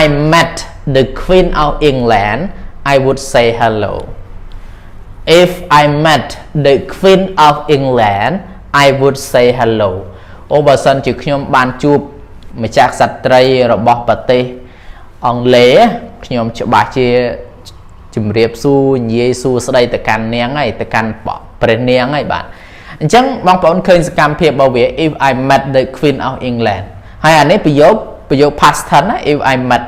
I met the Queen of England I would say hello if I met the Queen of England I would say hello អូបើសិនជាខ្ញុំបានជួបម្ចាស់ក្សត្រីរបស់ប្រទេសអង់គ្លេសខ្ញុំច្បាស់ជាជំរាបសួរនិយាយសួស្ដីទៅកាន់នាងហើយទៅកាន់ព្រះនាងហើយបាទអញ្ចឹងបងប្អូនឃើញសកម្មភាពរបស់វា if I met the Queen of England ហើយអានេះប្រយោគ past tense ណា if I met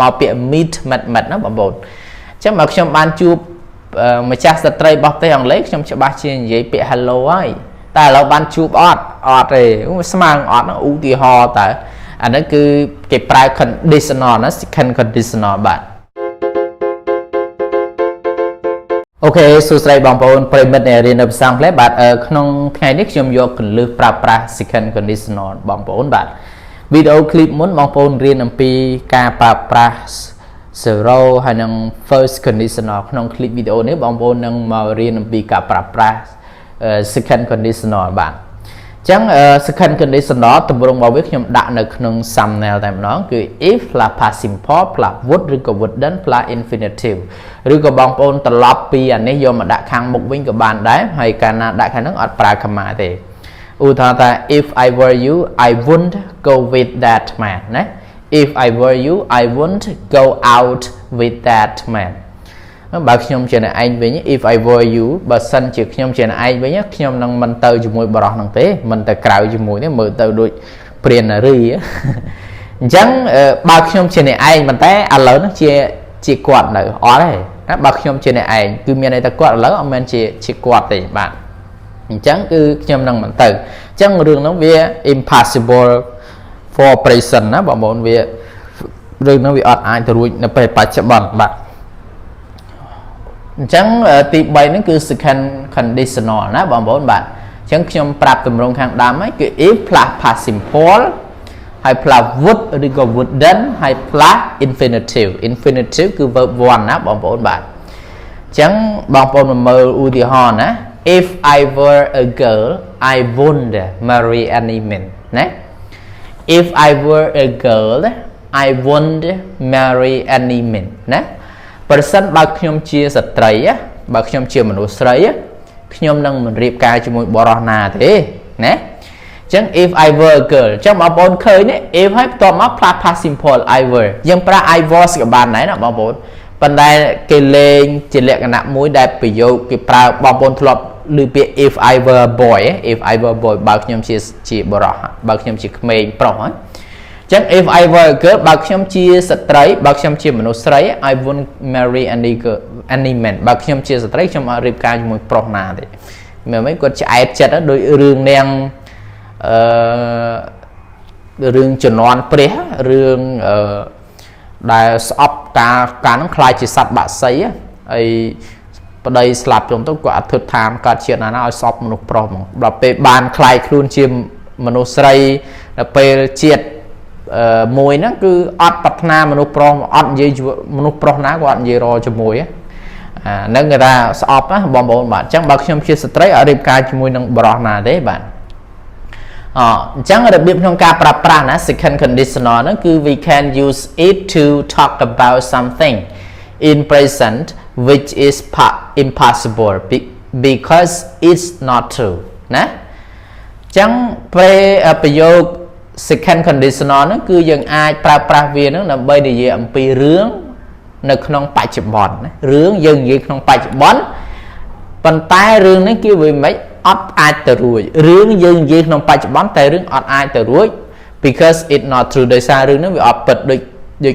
មកពាក្យ meet ណាបងប្អូនអញ្ចឹងបើខ្ញុំបានជួបម្ចាស់ស្ត្រីរបស់ប្រទេសអង់គ្លេសខ្ញុំច្បាស់ជានិយាយពាក្យ hello ហើយតែឥឡូវបានជួបអត់ទេស្មើអត់ឧទាហរណ៍តើអានេះគឺគេប្រើ conditional ណា second conditional បាទអូខេសួស្តីបងប្អូនប្រិមិត្តអ្នករៀននៅភាសាអង់គ្លេសបាទក្នុងថ្ងៃនេះខ្ញុំយកគន្លឹះប្រើប្រាស់ second conditional បងប្អូនបាទវីដេអូឃ្លីបមុនបងប្អូនរៀនអំពីការប្រើប្រាស់ zero ហើយនិង first conditional ក្នុងឃ្លីបវីដេអូនេះបងប្អូននឹងមករៀនអំពីការប្រើប្រាស់ second conditional បាទអញ្ចឹង second conditional ទម្រង់របស់វាខ្ញុំដាក់នៅក្នុង thumbnail តែម្ដងគឺ if plus past simple plus would ឬក៏ wouldn't plus infinitive ឬក៏បងប្អូនត្រឡប់ពីអានេះយកមកដាក់ខាងមុខវិញក៏បានដែរហើយកាលណាដាក់ខាងហ្នឹងអត់ប្រើ comma ទេឧទាហរណ៍ថា if I were you I wouldn't go with that man ណា if I were you I wouldn't go out with that man បើខ្ញុំជាអ្នកឯងវិញ if I were you បើសិនជាខ្ញុំជាអ្នកឯងវិញខ្ញុំនឹងមិនទៅជាមួយបរិសុទ្ធហ្នឹងទេមិនទៅក្រៅជាមួយទេមើលទៅដូចព្រាននារីអញ្ចឹងបើខ្ញុំជាអ្នកឯងប៉ុន្តែឥឡូវហ្នឹងជាគាត់នៅអត់ទេណាបើខ្ញុំជាអ្នកឯងគឺមានន័យថាគាត់ឥឡូវអត់មែនជាគាត់ទេបាទអញ្ចឹងគឺខ្ញុំនឹងមិនទៅអញ្ចឹងរឿងហ្នឹងវា impossible for present ណាបងប្អូនវារឿងហ្នឹងវាអត់អាចទៅរួចនៅពេលបច្ចុប្បន្នបាទអញ្ចឹងទី3ហ្នឹងគឺ second conditional ណាបងប្អូនបាទអញ្ចឹងខ្ញុំប្រាប់ទម្រង់ខាងដើមហើយគឺ if plus past simple ហើយ plus would ឬក៏ wouldn't ហើយ plus infinitive គឺ verb 1ណាបងប្អូនបាទអញ្ចឹងបងប្អូនមើលឧទាហរណ៍ណា if I were a girl I wouldn't marry any man ណា if I were a girl I wouldn't marry any man ណាប្រសិនបើខ្ញុំជាស្ត្រីបើខ្ញុំជាមនុស្សស្រីខ្ញុំនឹងមិនរៀបការជាមួយបរិសុទ្ធណាទេណាអញ្ចឹង if I were a girl អញ្ចឹងបងប្អូនឃើញ if ហើយបន្ទាប់មក plus past simple I were យើងប្រើ I was ក៏បានដែរណាបងប្អូនប៉ុន្តែគេលេងជាលក្ខណៈមួយដែលប្រយោគគេប្រើបងប្អូនធ្លាប់ឮពាក្យ if I were a boy if I were a boy បើខ្ញុំជាបរិសុទ្ធបើខ្ញុំជាក្មេងប្រុសហ្នឹងអញ្ចឹង if I were a girl បើខ្ញុំជាស្ត្រីបើខ្ញុំជាមនុស្សស្រី I wouldn't marry any man បើខ្ញុំជាស្ត្រីខ្ញុំអត់រៀបការជាមួយប្រុសណាទេមើលមិនគាត់ឆ្អែតចិត្តដោយរឿងនាងរឿងជំនាន់ព្រះរឿងដែលស្អប់ការហ្នឹងខ្លាចជាសត្វបាក់សីហើយប្តីស្លាប់ខ្ញុំទៅគាត់អត់ធិដ្ឋានកើតជាតិណាឲ្យស្អប់មនុស្សប្រុសហ្មងដល់ពេលបានខ្លាយខ្លួនជាមនុស្សស្រីដល់ពេលជាតិមួយហ្នឹងគឺអត់ប្រាថ្នាមនុស្សប្រុសអត់និយាយមនុស្សប្រុសណាក៏អត់និយាយរជាមួយហ្នឹងគេថាស្អប់ណាបងប្អូនបាទអញ្ចឹងបើខ្ញុំជាស្ត្រីអត់រៀបការជាមួយនឹងបរិសុទ្ធណាទេបាទអញ្ចឹងរបៀបក្នុងការប្រើប្រាស់ណា second conditional ហ្នឹងគឺ we can use it to talk about something in present which is impossible because it's not true ណាអញ្ចឹងប្រយោគsecond conditional ហ្នឹងគឺយើងអាចប្រើប្រាស់វាហ្នឹងដើម្បីនិយាយអំពីរឿងនៅក្នុងបច្ចុប្បន្នណារឿងយើងនិយាយក្នុងបច្ចុប្បន្នប៉ុន្តែរឿងនេះគឺវាមិនអត់អាចទៅរួចរឿងយើងនិយាយក្នុងបច្ចុប្បន្នតែរឿងអត់អាចទៅរួច because it not true ដោយសាររឿងហ្នឹងវាអត់ពិតដូច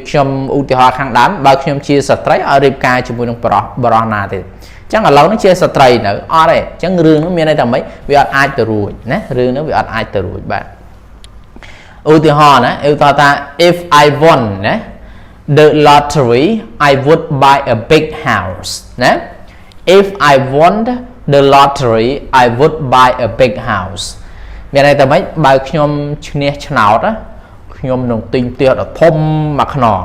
ខ្ញុំឧទាហរណ៍ខាងដើមបើខ្ញុំជាស្ត្រីឲ្យរៀបការជាមួយនឹងបរិសុទ្ធណាទេអញ្ចឹងឥឡូវនេះជាស្ត្រីនៅអត់ទេអញ្ចឹងរឿងហ្នឹងមានន័យថាម៉េចវាអត់អាចទៅរួចណារឿងហ្នឹងវាអត់អាចទៅរួចបាទឧទាហរណ៍ណាឧទាហរណ៍ថា if I won ណា the lottery I would buy a big house ណា if I won the lottery I would buy a big house មានន័យថាម៉េចបើខ្ញុំឈ្នះឆ្នោតខ្ញុំនឹងទិញផ្ទះដ៏ធំមួយខ្នង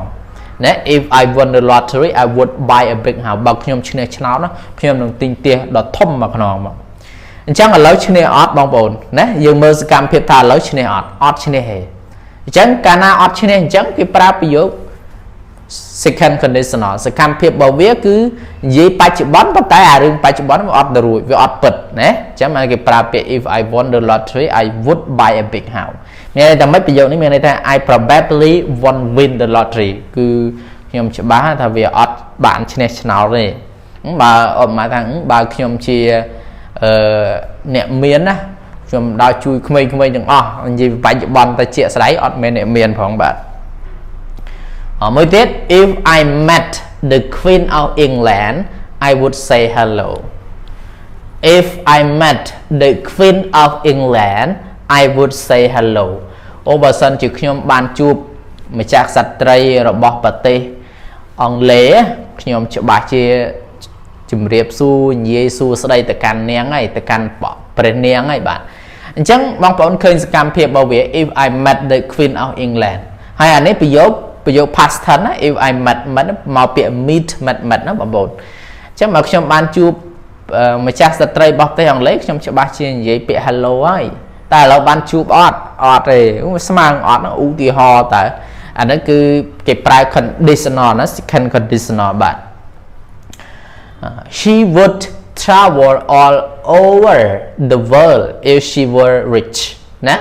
ណា if I won the lottery I would buy a big house បើខ្ញុំឈ្នះឆ្នោតខ្ញុំនឹងទិញផ្ទះដ៏ធំមួយខ្នងមកអញ្ចឹងឥឡូវឈ្នះអត់បងប្អូនណាយើងមើលសកម្មភាពថាឥឡូវឈ្នះអត់ឈ្នះទេអញ្ចឹងកាលណាអត់ឈ្នះអញ្ចឹងគេប្រើប្រយោគ second conditional សកម្មភាពរបស់វាគឺនិយាយបច្ចុប្បន្នប៉ុន្តែអារឿងបច្ចុប្បន្នវាអត់ទៅរួចវាអត់ពិតណាអញ្ចឹងគេប្រើពាក្យ if I won the lottery I would buy a big house មានន័យថាម៉េចប្រយោគនេះមានន័យថា I probably won't win the lottery គឺខ្ញុំច្បាស់ថាវាអត់បានឈ្នះឆ្នោតទេបើអត់មកថាបើខ្ញុំជាអ្នកមានណាខ្ញុំដល់ជួយក្មេងៗទាំងអស់និយាយបច្ចុប្បន្នតែជាក់ស្ដែងអត់មែនអ្នកមានផងបាទមួយទៀត if I met the Queen of England I would say hello if I met the Queen of England I would say hello អូបើសិនជាខ្ញុំបានជួបម្ចាស់ក្សត្រីរបស់ប្រទេសអង់គ្លេសខ្ញុំច្បាស់ជាជំរាបសួរនិយាយសួរស្ដីទៅកាន់នាងហើយទៅកាន់ព្រះនាងហើយបាទអញ្ចឹងបងប្អូនឃើញសកម្មភាពរបស់វា if I met the Queen of England ហើយអានេះប្រយោគ past tense ណា if I met មកពាក្យ meet ណាបងប្អូនអញ្ចឹងបើខ្ញុំបានជួបម្ចាស់ស្ត្រីរបស់ប្រទេសអង់គ្លេសខ្ញុំច្បាស់ជានិយាយពាក្យ hello ហើយតែឥឡូវបានជួបអត់ទេស្មើអត់ឧទាហរណ៍តើអានេះគឺគេប្រើ conditional ណា second conditional បាទ she would travel all over the world if she were rich ណា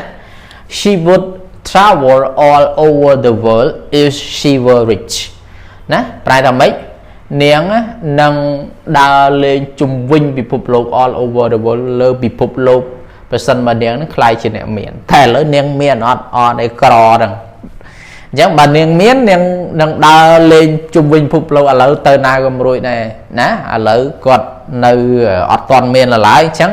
she would travel all over the world if she were rich ណាប្រែថាម៉េចនាងនឹងដើរលេងជុំវិញពិភពលោក all over the world លើពិភពលោកប្រសិនបើនាងនឹងខ្លាយជាអ្នកមានតែឥឡូវនាងមានអត់អីក្រហ្នឹងអញ្ចឹងបើនាងមាននាងនឹងដើរលេងជុំវិញពិភពលោកឥឡូវទៅណាក៏មិនរួចដែរណាឥឡូវគាត់នៅអត់ទាន់មានឡើយអញ្ចឹង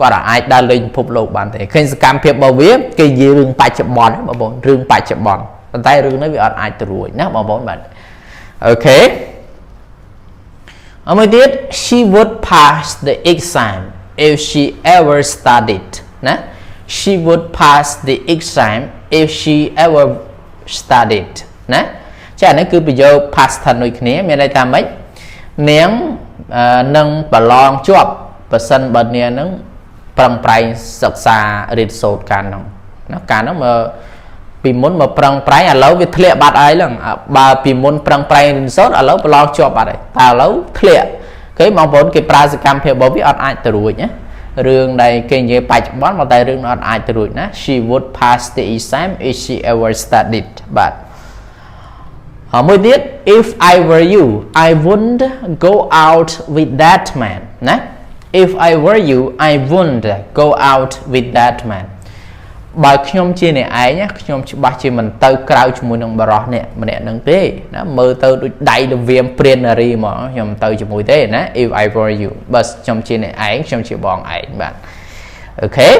គាត់អាចដើរលេងពិភពលោកបានទេឃើញសកម្មភាពរបស់វាគេនិយាយរឿងបច្ចុប្បន្នបងប្អូនរឿងបច្ចុប្បន្នប៉ុន្តែរឿងនេះវាអត់អាចទៅរួចណាបងប្អូនបាទអូខេអមួយទៀត she would pass the exam if she ever studied ណា she would pass the exam if she ever studied ណាចានេះគឺប្រយោគ past tense ដូចគ្នាមានន័យថាម៉េចនាងនឹងប្រឡងជាប់បើសិនបើនាងនឹងប្រឹងប្រែងសិក្សារៀនសូត្រការហ្នឹងណាការហ្នឹងមកពីមុនមកប្រឹងប្រែងឥឡូវវាធ្លាក់បាត់ហើយហ្នឹងបើពីមុនប្រឹងប្រែងរៀនសូត្រឥឡូវប្រឡងជាប់បាត់ហើយតែឥឡូវធ្លាក់គេបងប្អូនគេប្រើសកម្មភាពរបស់វាអត់អាចទៅរួចណារឿងដែលគេនិយាយបច្ចុប្បន្នមកតែរឿងអត់អាចទៅរួចណា she would pass the exam if she ever studied បាទមួយទៀត if I were you I wouldn't go out with that man ណា if I were you I wouldn't go out with that man បើខ្ញុំជាអ្នកឯងខ្ញុំច្បាស់ជាមិនទៅក្រៅជាមួយនឹងបរិសនេះម្នាក់នឹងទេណាមើលទៅដូចដៃលវាមព្រាននារីហ្មងខ្ញុំទៅជាមួយទេណា if I were you បើខ្ញុំជាអ្នកឯងខ្ញុំជាបងឯងបាទអូខេ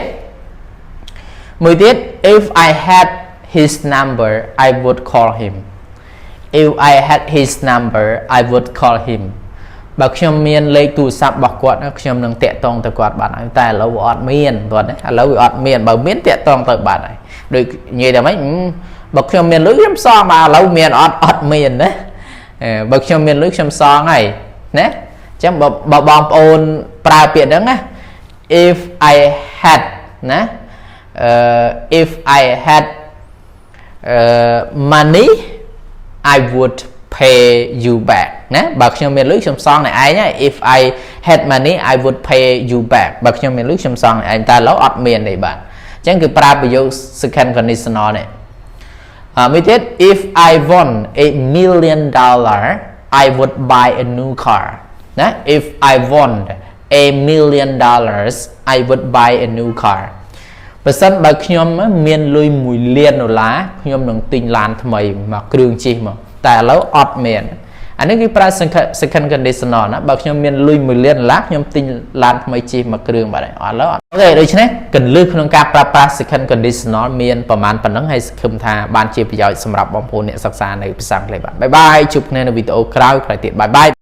មួយទៀត if I had his number I would call him if I had his number I would call him បើខ្ញុំមានលេខទូរស័ព្ទរបស់គាត់ខ្ញុំនឹងតាក់ទងទៅគាត់បានហើយតែឥឡូវវាអត់មានគាត់ឥឡូវវាអត់មានបើមានតាក់ទងទៅបានហើយដូចនិយាយតែម៉េចបើខ្ញុំមានលុយខ្ញុំសងមកឥឡូវមានអត់មានណាបើខ្ញុំមានលុយខ្ញុំសងហើយណាអញ្ចឹងបើបងប្អូនប្រើពាក្យហ្នឹងណា if I had ណាif I had money I would pay you back ណាបើខ្ញុំមានលុយខ្ញុំសងអ្នកឯងហើយ if I had money I would pay you back បើខ្ញុំមានលុយខ្ញុំសងអ្នកឯងតែឥឡូវអត់មានទេបាទអញ្ចឹងគឺប្រើប្រយោគ second conditional នេះមួយទៀត if I won $1 million I would buy a new car ណា if I won $1 million I would buy a new car បើសិនបើខ្ញុំមានលុយ$1 លានខ្ញុំនឹងទិញឡានថ្មីមកគ្រឿងជិះមកតែឥឡូវអត់មានអានេះគឺប្រើ second conditional ណាបើខ្ញុំមានលុយ$1 លានខ្ញុំទិញឡានថ្មីជិះមកគ្រឿងបាទឥឡូវអូខេដូច្នេះកន្លឹះក្នុងការប្រើប្រាស់ second conditional មានប្រមាណប៉ុណ្ណឹងហើយសង្ឃឹមថាបានជាប្រយោជន៍សម្រាប់បងប្អូនអ្នកសិក្សានៅភាសាអង់គ្លេសបាទបាយបាយជួបគ្នានៅវីដេអូក្រោយទៀតបាយបាយ